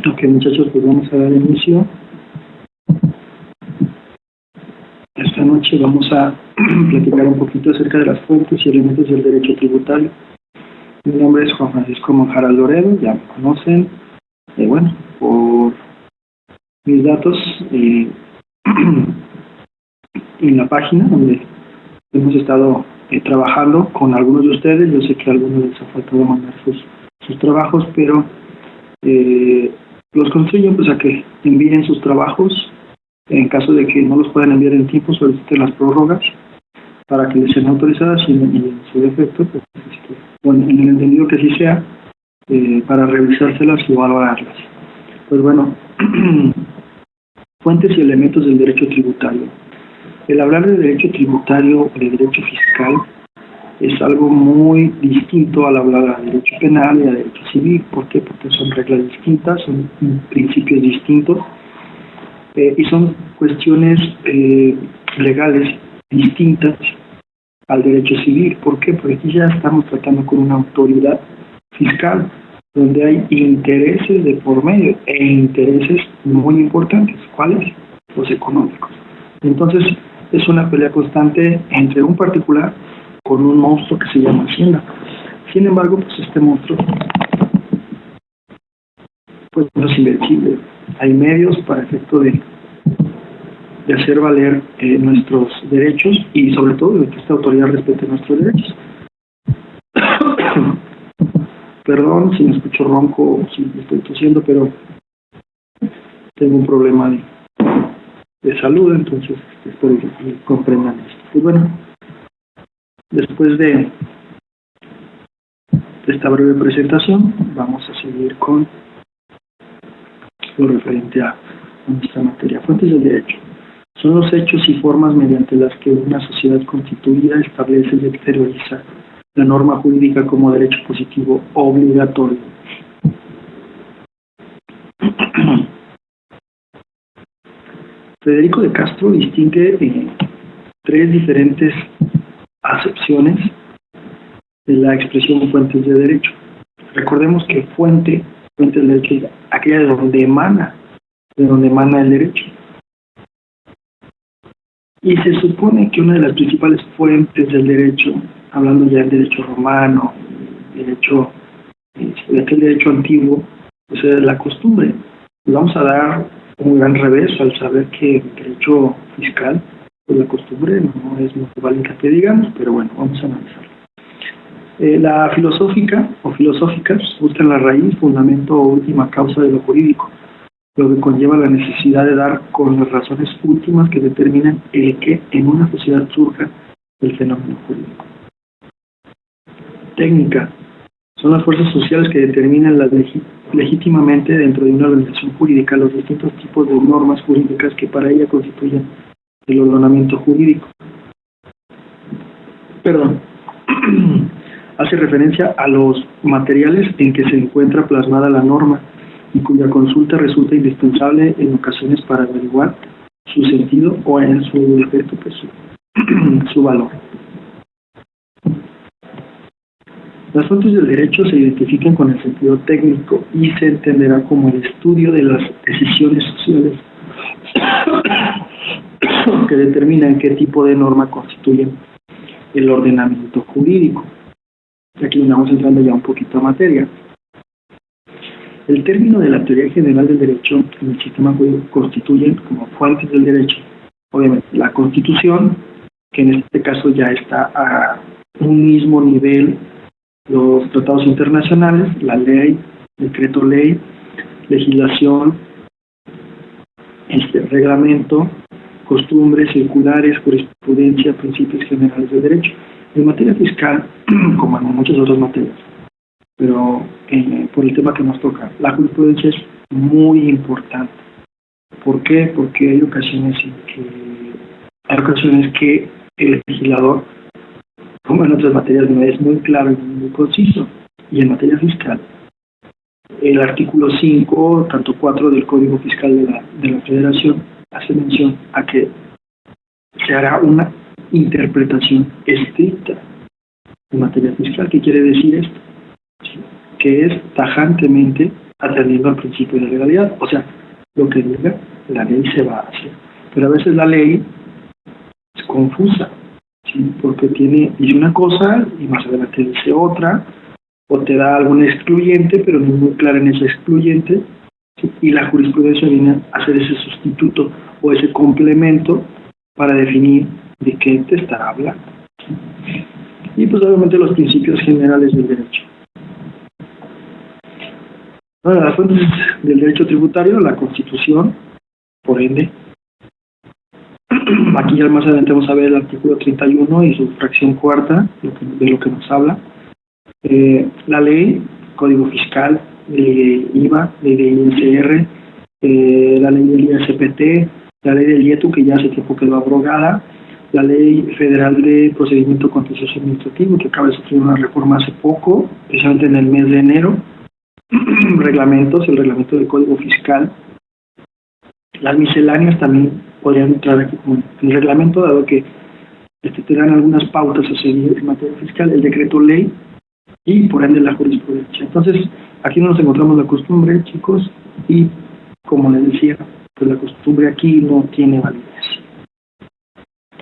Ok, muchachos, pues vamos a dar inicio. Esta noche vamos a platicar un poquito acerca de las fuentes y elementos del derecho tributario. Mi nombre es Juan Francisco Monjaras Loredo, ya me conocen. Bueno, por mis datos en la página donde hemos estado trabajando con algunos de ustedes. Yo sé que a algunos les ha faltado mandar sus trabajos, pero los constriño pues a que envíen sus trabajos. En caso de que no los puedan enviar en tiempo, soliciten las prórrogas para que les sean autorizadas y en su defecto, pues, bueno, en el entendido que así sea, para revisárselas y valorarlas. Pues bueno, fuentes y elementos del derecho tributario. El hablar de derecho tributario o de derecho fiscal es algo muy distinto al hablar de derecho penal y a derecho civil. ¿Por qué? Porque son reglas distintas, son principios distintos y son cuestiones legales distintas al derecho civil. ¿Por qué? Porque aquí ya estamos tratando con una autoridad fiscal donde hay intereses de por medio e intereses muy importantes. ¿Cuáles? Los económicos. Entonces es una pelea constante entre un particular con un monstruo que se llama Hacienda. Sin embargo, pues este monstruo pues no es invencible. Hay medios para efecto de hacer valer nuestros derechos y sobre todo de que esta autoridad respete nuestros derechos. Perdón si me escucho ronco o si estoy tosiendo, pero tengo un problema de salud, entonces espero que comprendan esto. Pues bueno, después de esta breve presentación, vamos a seguir con lo referente a nuestra materia. Fuentes del derecho. Son los hechos y formas mediante las que una sociedad constituida establece y exterioriza la norma jurídica como derecho positivo obligatorio. Federico de Castro distingue tres diferentes acepciones de la expresión fuentes de derecho. Recordemos que fuente del derecho es aquella de donde emana el derecho. Y se supone que una de las principales fuentes del derecho, hablando ya del derecho romano, de aquel derecho antiguo, pues es la costumbre. Y vamos a dar un gran revés al saber que el derecho fiscal, pues la costumbre no es muy válida que digamos, pero bueno, vamos a analizarlo. La filosófica o filosóficas buscan la raíz, fundamento o última causa de lo jurídico, lo que conlleva la necesidad de dar con las razones últimas que determinan el que en una sociedad surja el fenómeno jurídico. Técnica. Son las fuerzas sociales que determinan legítimamente dentro de una organización jurídica los distintos tipos de normas jurídicas que para ella constituyen el ordenamiento jurídico. Hace referencia a los materiales en que se encuentra plasmada la norma y cuya consulta resulta indispensable en ocasiones para averiguar su sentido o en su defecto pues, su valor. Las fuentes del derecho se identifican con el sentido técnico y se entenderá como el estudio de las decisiones sociales que determinan qué tipo de norma constituyen el ordenamiento jurídico. Aquí vamos entrando ya un poquito a materia. El término de la teoría general del derecho en el sistema jurídico constituyen como fuentes del derecho, obviamente, la Constitución, que en este caso ya está a un mismo nivel, los tratados internacionales, la ley, decreto ley, legislación, reglamento, costumbres, circulares, jurisprudencia, principios generales del derecho. En materia fiscal, como en muchas otras materias, pero por el tema que nos toca, la jurisprudencia es muy importante. ¿Por qué? Porque hay ocasiones que el legislador, como en otras materias, no es muy claro y muy conciso. Y en materia fiscal, el artículo 5, tanto 4 del Código Fiscal de la Federación, hace mención a que se hará una interpretación estricta en materia fiscal. ¿Qué quiere decir esto? Que es tajantemente atendiendo al principio de legalidad, o sea, lo que diga la ley se va a hacer. Pero a veces la ley es confusa, ¿sí? Porque dice una cosa y más adelante dice otra, o te da algún excluyente, pero no es muy clara en ese excluyente, ¿sí? Y la jurisprudencia viene a hacer ese sustituto o ese complemento para definir de qué te está hablando, ¿sí? Y pues obviamente los principios generales del derecho. Bueno, las fuentes del derecho tributario, la Constitución, por ende. Aquí ya más adelante vamos a ver el artículo 31 y su fracción cuarta, de lo que nos habla. La ley, Código Fiscal, ley de IVA, ley de ISR, la ley del ISPT, la ley del IETU, que ya hace tiempo quedó abrogada, la ley federal de procedimiento contencioso administrativo, que acaba de sufrir una reforma hace poco, precisamente en el mes de enero, reglamentos, el reglamento del Código Fiscal, las misceláneas también podrían entrar aquí como en el reglamento, dado que te dan algunas pautas a seguir en materia fiscal, el decreto ley y por ende la jurisprudencia. Entonces, aquí nos encontramos la costumbre, chicos, y como les decía, pues la costumbre aquí no tiene validez.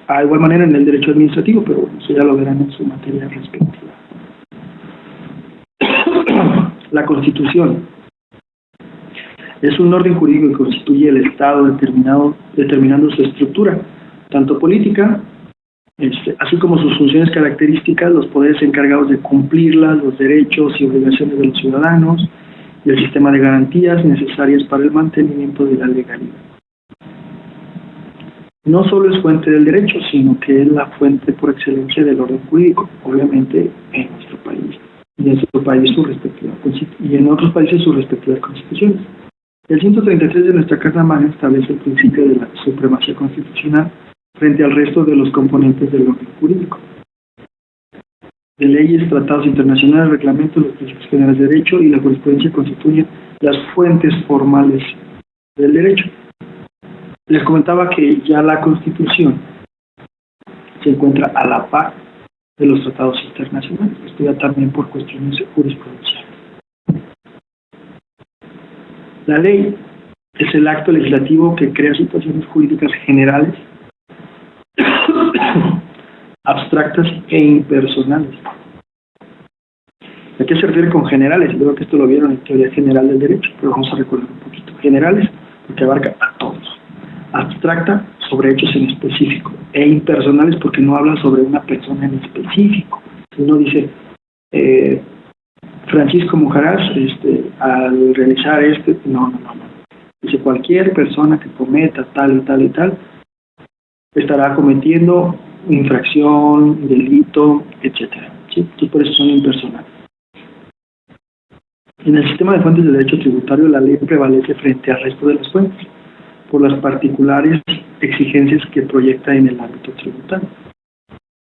A igual manera en el derecho administrativo, pero bueno, eso ya lo verán en su materia respectiva. La Constitución es un orden jurídico que constituye el Estado determinando su estructura, tanto política, así como sus funciones características, los poderes encargados de cumplirlas, los derechos y obligaciones de los ciudadanos, y el sistema de garantías necesarias para el mantenimiento de la legalidad. No solo es fuente del derecho, sino que es la fuente por excelencia del orden jurídico, obviamente en nuestro país, y en su país su respectiva y en otros países sus respectivas constituciones. El 133 de nuestra Carta Magna establece el principio de la supremacía constitucional frente al resto de los componentes del orden jurídico. De leyes, tratados internacionales, reglamentos, los principios generales de derecho y la jurisprudencia constituyen las fuentes formales del derecho. Les comentaba que ya la Constitución se encuentra a la par de los tratados internacionales, esto ya también por cuestiones jurisprudenciales. La ley es el acto legislativo que crea situaciones jurídicas generales, abstractas e impersonales. ¿A qué se refiere con generales? Yo creo que esto lo vieron en Teoría General del Derecho, pero vamos a recordar un poquito. Generales, porque abarca a todos. Abstracta, sobre hechos en específico. E impersonales, porque no habla sobre una persona en específico. Uno dice, Francisco Mujarás, al realizar no. Dice, cualquier persona que cometa tal y tal y tal, estará cometiendo infracción, delito, etcétera. ¿Sí? Entonces, por eso son impersonales. En el sistema de fuentes de derecho tributario, la ley prevalece frente al resto de las fuentes, por las particulares exigencias que proyecta en el ámbito tributario.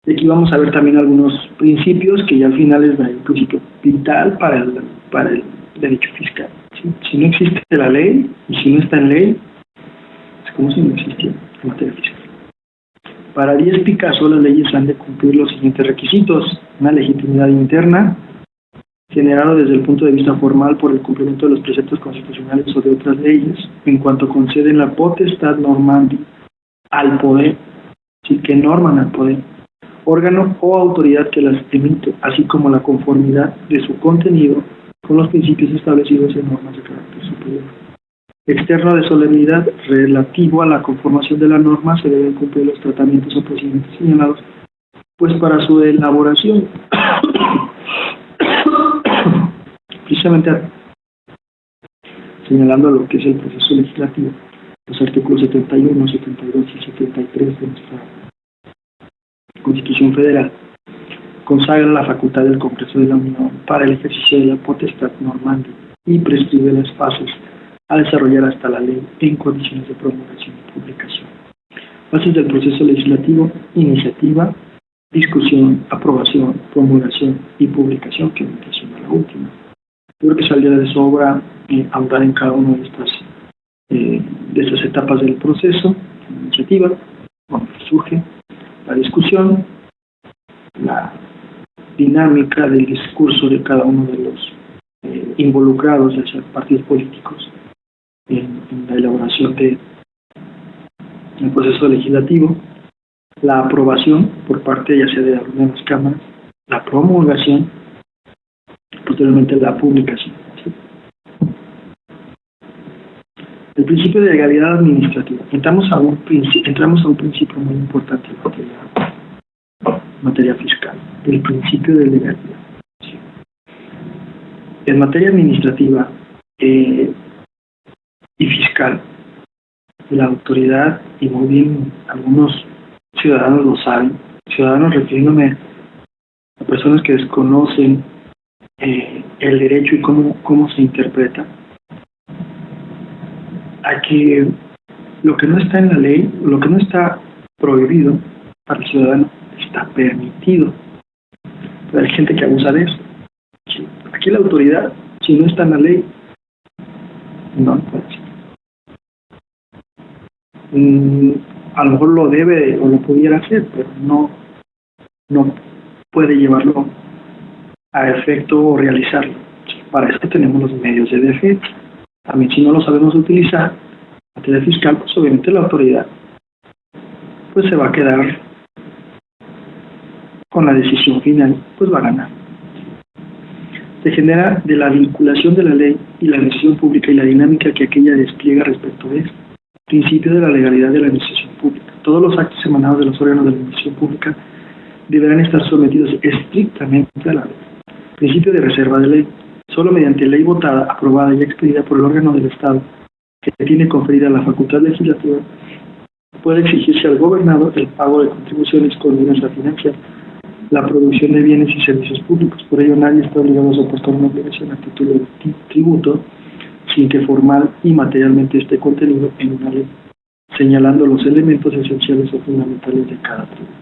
Y aquí vamos a ver también algunos principios que ya al final es un principio vital para el derecho fiscal. ¿Sí? Si no existe la ley, y si no está en ley, es como si no existiera en materia fiscal. Para 10 Picasso, las leyes han de cumplir los siguientes requisitos: una legitimidad interna, generado desde el punto de vista formal por el cumplimiento de los preceptos constitucionales o de otras leyes, en cuanto conceden la potestad normandi al poder, ¿sí? Que norman al poder, órgano o autoridad que las emite, así como la conformidad de su contenido con los principios establecidos en normas de carácter superior. Externo de solemnidad, relativo a la conformación de la norma, se deben cumplir los tratamientos o procedimientos señalados, pues para su elaboración, precisamente señalando lo que es el proceso legislativo, los artículos 71, 72 y 73 de nuestra Constitución Federal consagran la facultad del Congreso de la Unión para el ejercicio de la potestad normandi y prescribe los pasos a desarrollar hasta la ley en condiciones de promulgación y publicación. Bases del proceso legislativo: iniciativa, discusión, aprobación, promulgación y publicación, que menciona la última. Yo creo que saldría de sobra ahondar en cada una de estas etapas del proceso. La iniciativa, cuando surge la discusión, la dinámica del discurso de cada uno de los involucrados, ya sea partidos políticos, en la elaboración del proceso legislativo, la aprobación por parte ya sea de algunas cámaras, la promulgación, posteriormente la publicación. ¿Sí? El principio de legalidad administrativa. Entramos a un principio muy importante en materia fiscal, el principio de legalidad. ¿Sí? En materia administrativa y fiscal, la autoridad, y muy bien algunos ciudadanos lo saben, ciudadanos refiriéndome a personas que desconocen el derecho y cómo se interpreta, a que lo que no está en la ley, lo que no está prohibido para el ciudadano, está permitido. Pero hay gente que abusa de eso. Aquí la autoridad, si no está en la ley, no lo puede hacer. A lo mejor lo debe o lo pudiera hacer, pero no puede llevarlo a efecto o realizarlo. Para eso tenemos los medios de defensa. También si no lo sabemos utilizar, en materia fiscal, pues obviamente la autoridad pues se va a quedar con la decisión final, pues va a ganar. Se genera de la vinculación de la ley y la decisión pública y la dinámica que aquella despliega respecto de esto. Principio de la legalidad de la administración pública. Todos los actos emanados de los órganos de la administración pública deberán estar sometidos estrictamente a la ley. Principio de reserva de ley. Solo mediante ley votada, aprobada y expedida por el órgano del Estado que tiene conferida la facultad legislativa, puede exigirse al gobernador el pago de contribuciones con miras a financiar la producción de bienes y servicios públicos. Por ello, nadie está obligado a soportar una obligación a título de tributo sin que formal y materialmente esté contenido en una ley, señalando los elementos esenciales o fundamentales de cada tributo.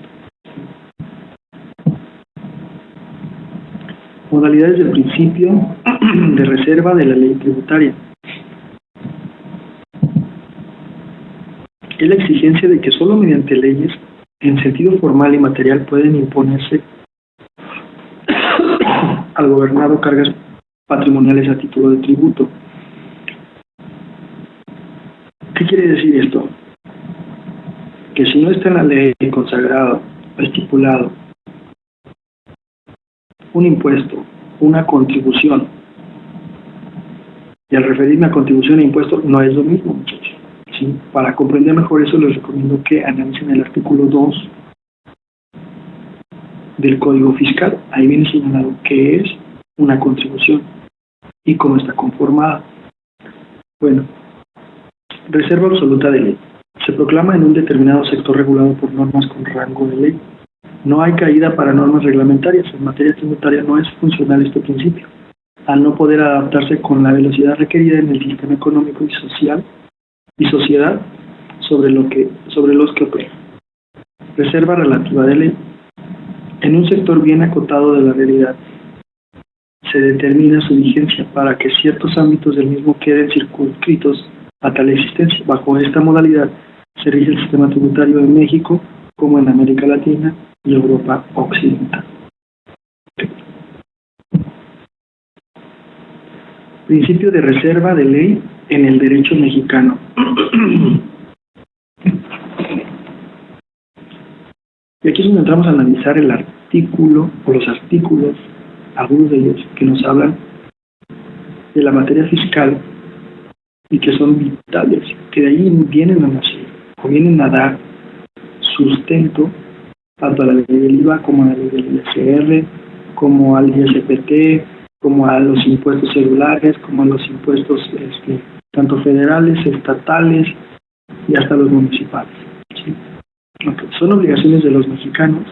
Modalidades del principio de reserva de la ley tributaria. Es la exigencia de que solo mediante leyes, en sentido formal y material, pueden imponerse al gobernado cargas patrimoniales a título de tributo. ¿Qué quiere decir esto? Que si no está en la ley consagrado, estipulado, un impuesto, una contribución, y al referirme a contribución e impuesto no es lo mismo, muchachos. ¿Sí? Para comprender mejor eso les recomiendo que analicen el artículo 2 del Código Fiscal. Ahí viene señalado qué es una contribución y cómo está conformada. Bueno, reserva absoluta de ley. Se proclama en un determinado sector regulado por normas con rango de ley. No hay caída para normas reglamentarias. En materia tributaria no es funcional este principio, al no poder adaptarse con la velocidad requerida en el sistema económico y social y sociedad sobre los que operan. Reserva relativa de ley. En un sector bien acotado de la realidad se determina su vigencia para que ciertos ámbitos del mismo queden circunscritos a tal existencia. Bajo esta modalidad se rige el sistema tributario en México como en América Latina y Europa Occidental. Principio de reserva de ley en el derecho mexicano. Y aquí es donde entramos a analizar el artículo o los artículos, algunos de ellos, que nos hablan de la materia fiscal y que son vitales, que de ahí vienen a nacer o vienen a dar sustento tanto a la ley del IVA como a la ley del ISR, como al ISPT, como a los impuestos celulares, como a los impuestos tanto federales, estatales y hasta los municipales. ¿Sí? Okay. Son obligaciones de los mexicanos.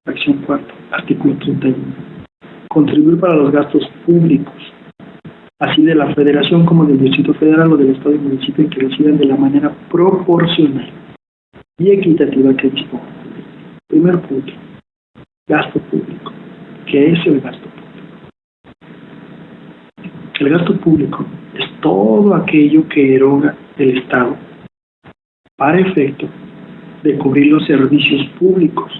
Fracción cuarta, artículo 31. Contribuir para los gastos públicos, así de la Federación como del Distrito Federal o del Estado y municipio que reciban de la manera proporcional y equitativa que disponga. Primer punto, gasto público. ¿Qué es el gasto público? El gasto público es todo aquello que eroga el Estado para efecto de cubrir los servicios públicos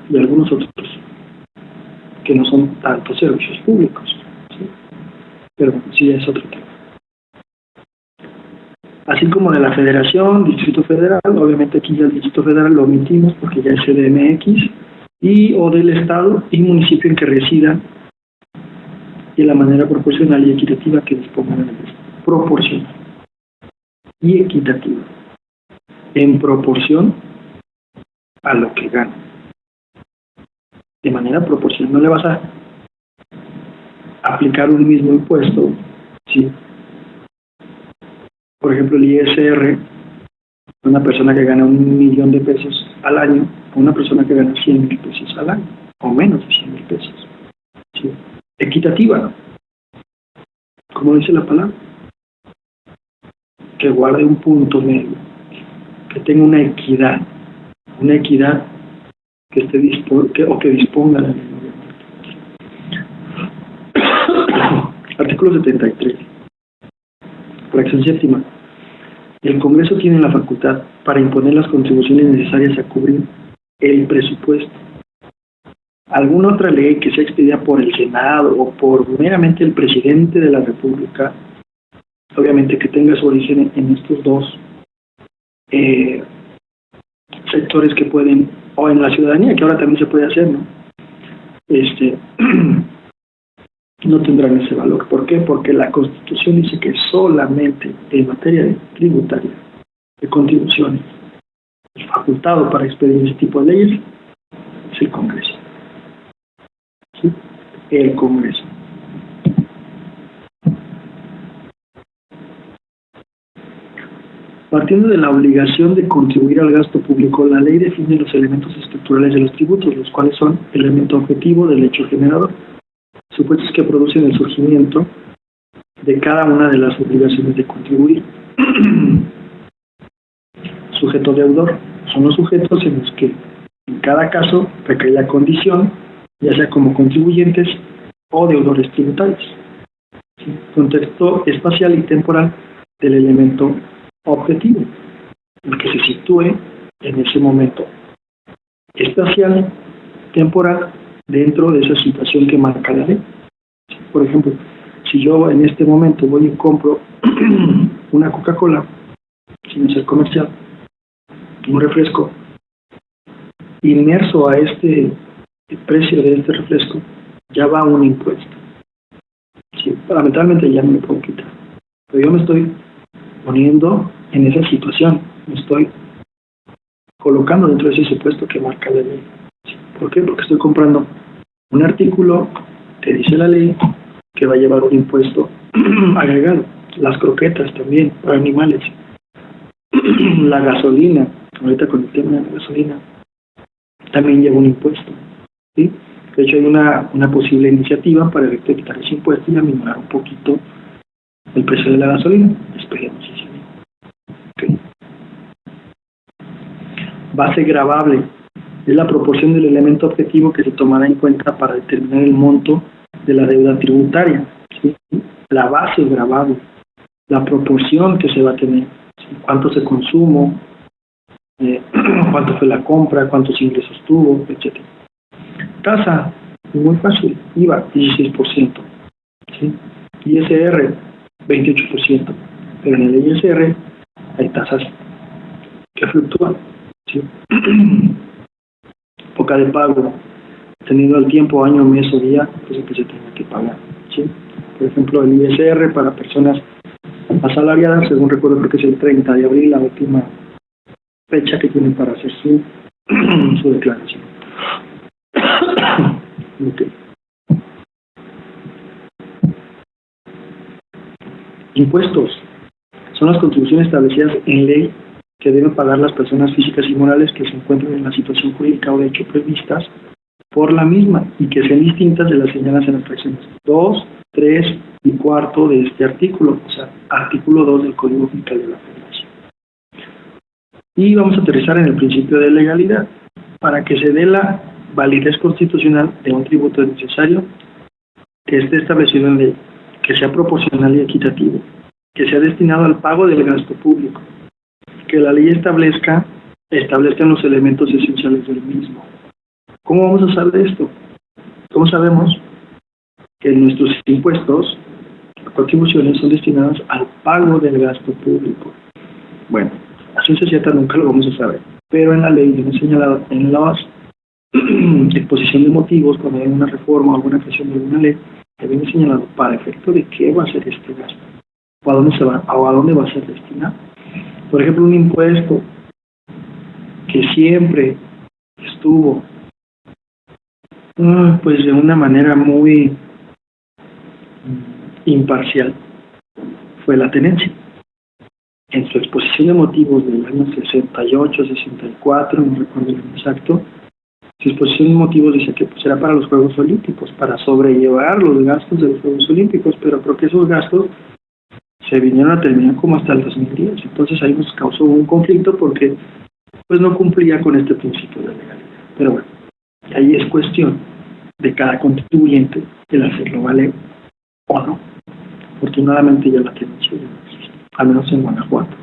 y algunos otros que no son tantos servicios públicos, ¿sí? Pero bueno, sí es otro tema. Así como de la Federación, Distrito Federal, obviamente aquí ya el Distrito Federal lo omitimos porque ya es CDMX, y o del Estado y municipio en que resida de la manera proporcional y equitativa que dispongan de ley. Proporcional y equitativa. En proporción a lo que gana. De manera proporcional. No le vas a aplicar un mismo impuesto, ¿sí? Por ejemplo, el ISR, una persona que gana 1,000,000 de pesos al año, o una persona que gana 100,000 pesos al año, o menos de 100,000 pesos. ¿Sí? Equitativa, como dice la palabra, que guarde un punto medio, que tenga una equidad que esté que disponga la ley. Artículo 73. Fracción séptima. El Congreso tiene la facultad para imponer las contribuciones necesarias a cubrir el presupuesto. Alguna otra ley que sea expedida por el Senado o por meramente el presidente de la República, obviamente que tenga su origen en estos dos sectores que pueden, o en la ciudadanía, que ahora también se puede hacer, ¿no? No tendrán ese valor. ¿Por qué? Porque la Constitución dice que solamente en materia de tributaria, de contribuciones, el facultado para expedir ese tipo de leyes es el Congreso. ¿Sí? El Congreso. Partiendo de la obligación de contribuir al gasto público, la ley define los elementos estructurales de los tributos, los cuales son el elemento objetivo del hecho generador, supuestos que producen el surgimiento de cada una de las obligaciones de contribuir. Sujeto deudor son los sujetos en los que en cada caso recae la condición, ya sea como contribuyentes o deudores tributarios. ¿Sí? Contexto espacial y temporal del elemento objetivo, el que se sitúe en ese momento espacial, temporal, dentro de esa situación que marca la ley. Por ejemplo, si yo en este momento voy y compro una Coca-Cola, sin ser comercial, un refresco, inmerso a este precio de este refresco, ya va un impuesto. Sí, lamentablemente ya no me puedo quitar, pero yo me estoy poniendo en esa situación, me estoy colocando dentro de ese supuesto que marca la ley. ¿Por qué? Porque estoy comprando un artículo que dice la ley que va a llevar un impuesto agregado. Las croquetas también para animales, la gasolina, ahorita con el tema de la gasolina, también lleva un impuesto. ¿Sí? De hecho hay una posible iniciativa para quitar ese impuesto y aminorar un poquito el precio de la gasolina. Esperemos si sí. Okay. Base gravable es la proporción del elemento objetivo que se tomará en cuenta para determinar el monto de la deuda tributaria. ¿Sí? La base gravable, la proporción que se va a tener, ¿sí? Cuánto se consumo, cuánto fue la compra, cuántos ingresos tuvo, etc. Tasa, muy fácil, IVA 16%, ¿sí? ISR 28%, pero en el ISR hay tasas que fluctúan, ¿sí? Época de pago, teniendo el tiempo, año, mes o día, pues es que se tenga que pagar, ¿sí? Por ejemplo, el ISR para personas asalariadas, según recuerdo, creo que es el 30 de abril, la última fecha que tienen para hacer su declaración. Okay. Impuestos son las contribuciones establecidas en ley que deben pagar las personas físicas y morales que se encuentren en la situación jurídica o de hecho previstas por la misma y que sean distintas de las señaladas en las fracciones 2, 3 y 4 de este artículo, o sea, artículo 2 del Código Fiscal de la Federación. Y vamos a aterrizar en el principio de legalidad. Para que se dé la validez constitucional de un tributo es necesario que esté establecido en ley, que sea proporcional y equitativo, que sea destinado al pago del gasto público, que la ley establezca los elementos esenciales del mismo. ¿Cómo vamos a saber esto? ¿Cómo sabemos que nuestros impuestos, contribuciones, son destinadas al pago del gasto público? Bueno, a ciencia cierta nunca lo vamos a saber, pero en la ley viene señalado en la exposición de motivos, cuando hay una reforma o alguna creación de alguna ley, que viene señalado para efecto de qué va a ser este gasto, o a dónde se va, o a dónde va a ser destinado. Por ejemplo, un impuesto que siempre estuvo pues de una manera muy imparcial fue la tenencia. En su exposición de motivos del año 68, 64, no recuerdo el exacto, su exposición de motivos dice que pues, era para los Juegos Olímpicos, para sobrellevar los gastos de los Juegos Olímpicos, pero creo que esos gastos se vinieron a terminar como hasta el 2010. Entonces ahí nos causó un conflicto porque pues no cumplía con este principio de legalidad. Pero bueno, ahí es cuestión de cada contribuyente el hacerlo valer o no. Afortunadamente ya la tenencia ya no existe, al menos en Guanajuato.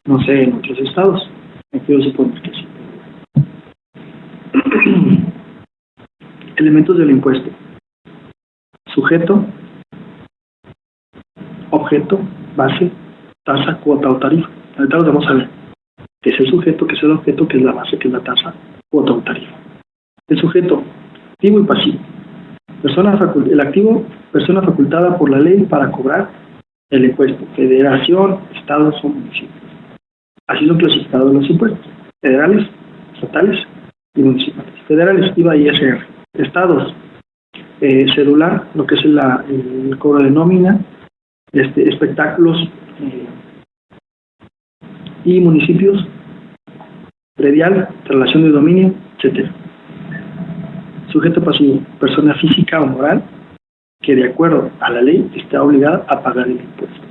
No sé, en otros estados, me quiero suponer que sí. Elementos del impuesto: sujeto, objeto, base, tasa, cuota o tarifa. Ahorita lo vamos a ver. ¿Qué es el sujeto? ¿Qué es el objeto? ¿Qué es la base? ¿Qué es la tasa, cuota o tarifa? El sujeto, activo y pasivo. El activo, persona facultada por la ley para cobrar el impuesto. Federación, estados o municipios. Así son clasificados los impuestos: federales, estatales y municipales. Federales, IVA y ISR. Estados, cedular, lo que es el cobro de nómina, espectáculos, y municipios, predial, relación de dominio, etc. Sujeto pasivo, persona física o moral que de acuerdo a la ley está obligada a pagar el impuesto.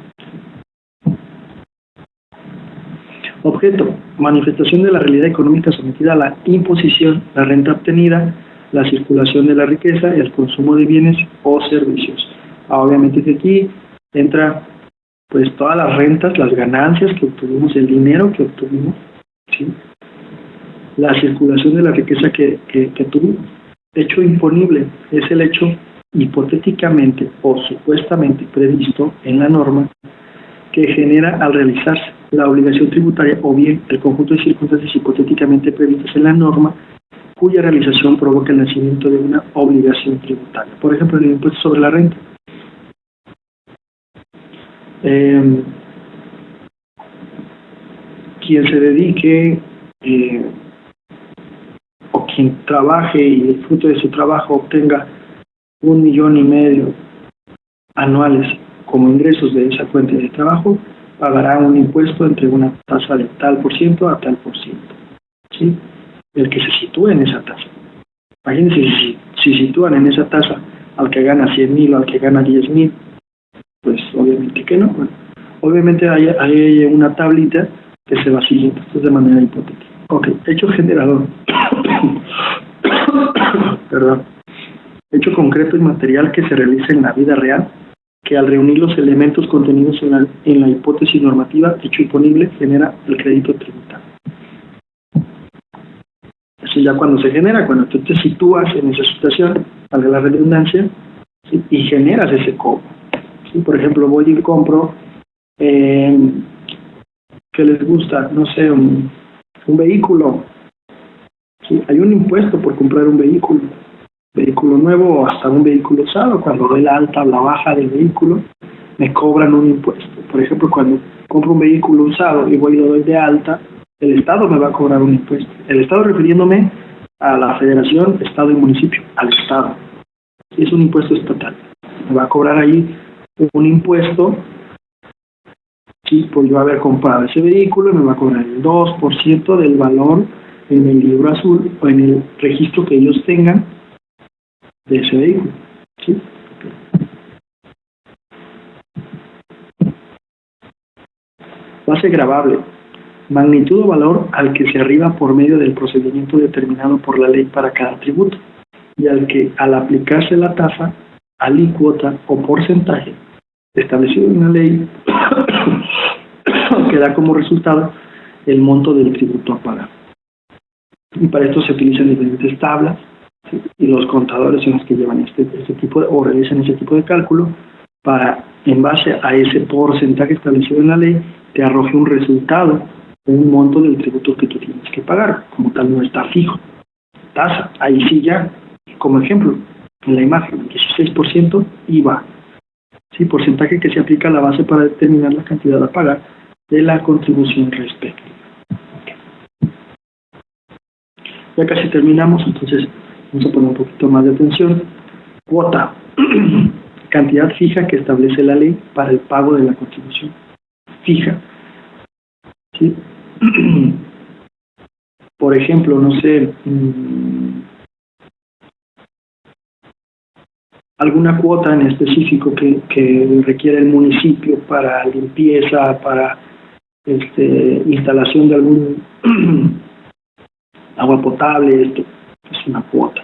Objeto, manifestación de la realidad económica sometida a la imposición, la renta obtenida, la circulación de la riqueza, el consumo de bienes o servicios. Obviamente que aquí entra pues todas las rentas, las ganancias que obtuvimos, el dinero que obtuvimos, ¿sí? La circulación de la riqueza que tuvimos. Hecho imponible es el hecho hipotéticamente o supuestamente previsto en la norma que genera al realizarse la obligación tributaria, o bien el conjunto de circunstancias hipotéticamente previstas en la norma cuya realización provoca el nacimiento de una obligación tributaria. Por ejemplo, el impuesto sobre la renta. Quien se dedique o quien trabaje y el fruto de su trabajo obtenga 1,5 millones anuales como ingresos de esa fuente de trabajo, pagará un impuesto entre una tasa de tal por ciento a tal por ciento, ¿sí? El que se sitúe en esa tasa. Imagínense si sitúan en esa tasa al que gana 100,000 o al que gana 10,000, pues obviamente que no. Bueno, obviamente hay una tablita que se va siguiendo, esto es de manera hipotética. Ok, hecho generador. Perdón. Hecho concreto y material que se realiza en la vida real, que al reunir los elementos contenidos en la hipótesis normativa, hecho imponible, genera el crédito tributario. Eso ya cuando se genera, cuando tú te sitúas en esa situación, valga la redundancia, ¿sí? Y generas ese cobro. ¿Sí? Por ejemplo, voy y compro, ¿qué les gusta? No sé, un vehículo. ¿Sí? Hay un impuesto por comprar un vehículo nuevo o hasta un vehículo usado. Cuando doy la alta o la baja del vehículo, me cobran un impuesto. Por ejemplo, cuando compro un vehículo usado y voy y lo doy de alta, el Estado me va a cobrar un impuesto. El Estado refiriéndome a la Federación, Estado y Municipio, al Estado. Es un impuesto estatal. Me va a cobrar ahí un impuesto, sí, por yo haber comprado ese vehículo, me va a cobrar el 2% del valor en el libro azul o en el registro que ellos tengan de ese vehículo, ¿sí? Base gravable, magnitud o valor al que se arriba por medio del procedimiento determinado por la ley para cada tributo y al aplicarse la tasa, alícuota o porcentaje establecido en la ley que da como resultado el monto del tributo a pagar. Y para esto se utilizan diferentes tablas, ¿sí? Y los contadores son los que llevan este tipo o realizan ese tipo de cálculo para, en base a ese porcentaje establecido en la ley, te arroje un resultado, un monto del tributo que tú tienes que pagar. Como tal, no está fijo. Tasa, ahí sí ya, como ejemplo, en la imagen, 16% IVA. Sí, porcentaje que se aplica a la base para determinar la cantidad a pagar de la contribución respectiva. Ya casi terminamos, entonces vamos a poner un poquito más de atención. Cuota, cantidad fija que establece la ley para el pago de la contribución fija. ¿Sí? Por ejemplo, no sé, alguna cuota en específico que requiere el municipio para limpieza, para instalación de algún agua potable, esto es una cuota.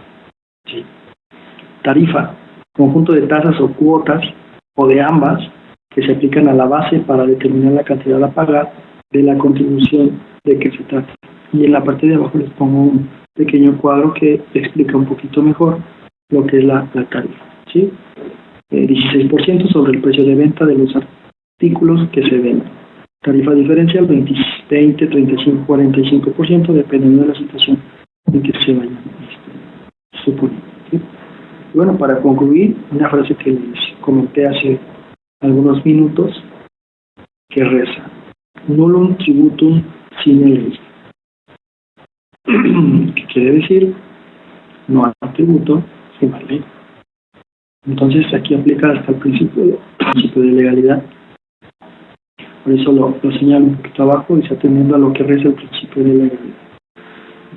¿Sí? Tarifa, conjunto de tasas o cuotas, o de ambas, que se aplican a la base para determinar la cantidad a pagar de la contribución de que se trata. Y en la parte de abajo les pongo un pequeño cuadro que explica un poquito mejor lo que es la tarifa. ¿Sí? 16% sobre el precio de venta de los artículos que se venden. Tarifa diferencial 20, 35, 45%, dependiendo de la situación en que se vayan suponiendo. ¿Sí? Y bueno, para concluir, una frase que les comenté hace algunos minutos, que reza: nullum tributum sine ley. ¿Qué quiere decir? No hay tributo sin la ley. Entonces aquí aplica hasta el principio de legalidad. Por eso lo señalo un poquito abajo, y se atendiendo a lo que reza el principio de legalidad.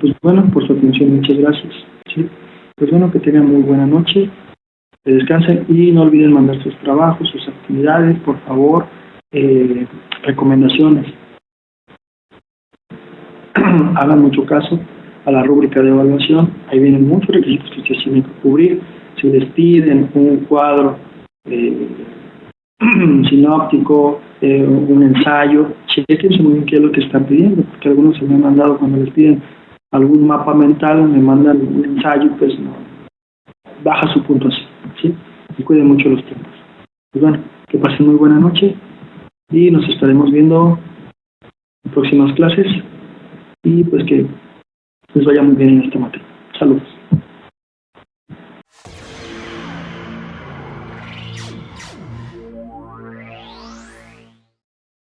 Pues bueno, por su atención, muchas gracias. ¿Sí? Pues bueno, que tengan muy buena noche, que descansen y no olviden mandar sus trabajos, sus actividades, por favor. Recomendaciones. Hagan mucho caso a la rúbrica de evaluación. Ahí vienen muchos requisitos que ustedes tienen que cubrir. Si les piden un cuadro sinóptico, un ensayo, chequense muy bien qué es lo que están pidiendo, porque algunos se me han mandado cuando les piden algún mapa mental, me mandan un ensayo, pues no, baja su puntuación, ¿sí? Y cuiden mucho los tiempos. Pues bueno, que pasen muy buena noche y nos estaremos viendo en próximas clases, y pues que les vaya muy bien en esta materia. Saludos.